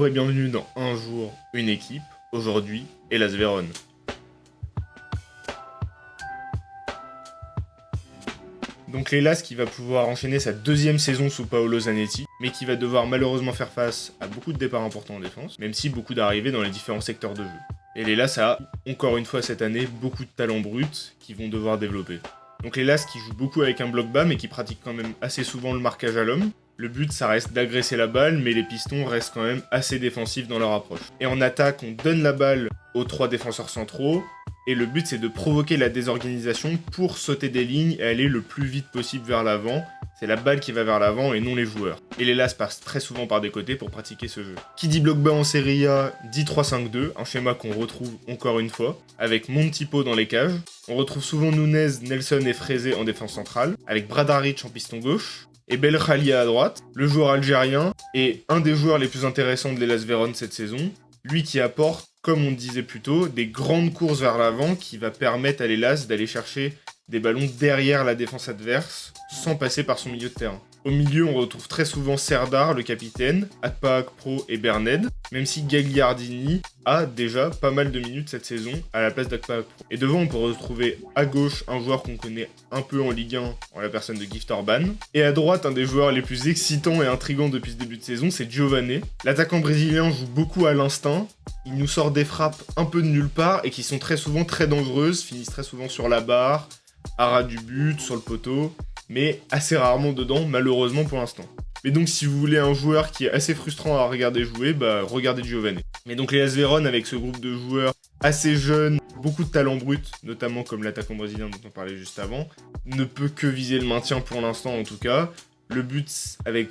Bonjour et bienvenue dans Un jour, une équipe, aujourd'hui, Hellas Vérone. Donc l'Hellas qui va pouvoir enchaîner sa deuxième saison sous Paolo Zanetti, mais qui va devoir malheureusement faire face à beaucoup de départs importants en défense, même si beaucoup d'arrivées dans les différents secteurs de jeu. Et l'Hellas a, encore une fois cette année, beaucoup de talents bruts qui vont devoir développer. Donc l'Hellas qui joue beaucoup avec un bloc bas, mais qui pratique quand même assez souvent le marquage à l'homme. Le but, ça reste d'agresser la balle, mais les Pistons restent quand même assez défensifs dans leur approche. Et en attaque, on donne la balle aux 3 défenseurs centraux, et le but, c'est de provoquer la désorganisation pour sauter des lignes et aller le plus vite possible vers l'avant. C'est la balle qui va vers l'avant et non les joueurs. Et l'Hellas passe très souvent par des côtés pour pratiquer ce jeu. Qui dit bloc bas en Serie A, dit 3-5-2, un schéma qu'on retrouve encore une fois, avec Montipo dans les cages. On retrouve souvent Nunez, Nelson et Fraisé en défense centrale, avec Bradaric en piston gauche, et Belkhalia à droite, le joueur algérien, et un des joueurs les plus intéressants de l'Hellas Vérone cette saison, lui qui apporte, comme on disait plus tôt, des grandes courses vers l'avant qui va permettre à l'Hellas d'aller chercher des ballons derrière la défense adverse, sans passer par son milieu de terrain. Au milieu, on retrouve très souvent Serdar, le capitaine, Akpa-Akpro et Berned, même si Gagliardini a déjà pas mal de minutes cette saison à la place d'Akpa-Akpro. Et devant, on peut retrouver à gauche un joueur qu'on connaît un peu en Ligue 1, en la personne de Gift Orban. Et à droite, un des joueurs les plus excitants et intrigants depuis ce début de saison, c'est Giovanni. L'attaquant brésilien joue beaucoup à l'instinct, il nous sort des frappes un peu de nulle part et qui sont très souvent très dangereuses, finissent très souvent sur la barre, à ras du but, sur le poteau, mais assez rarement dedans, malheureusement pour l'instant. Mais donc si vous voulez un joueur qui est assez frustrant à regarder jouer, regardez Giovanni. Mais donc les Hellas Vérone avec ce groupe de joueurs assez jeunes, beaucoup de talents bruts, notamment comme l'attaquant brésilien dont on parlait juste avant, ne peut que viser le maintien pour l'instant en tout cas. Le but avec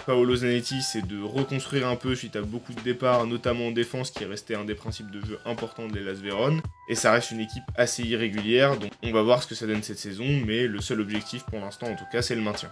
Paolo Zanetti, c'est de reconstruire un peu suite à beaucoup de départs, notamment en défense, qui est resté un des principes de jeu importants de l'Hellas Vérone. Et ça reste une équipe assez irrégulière, donc on va voir ce que ça donne cette saison, mais le seul objectif pour l'instant en tout cas, c'est le maintien.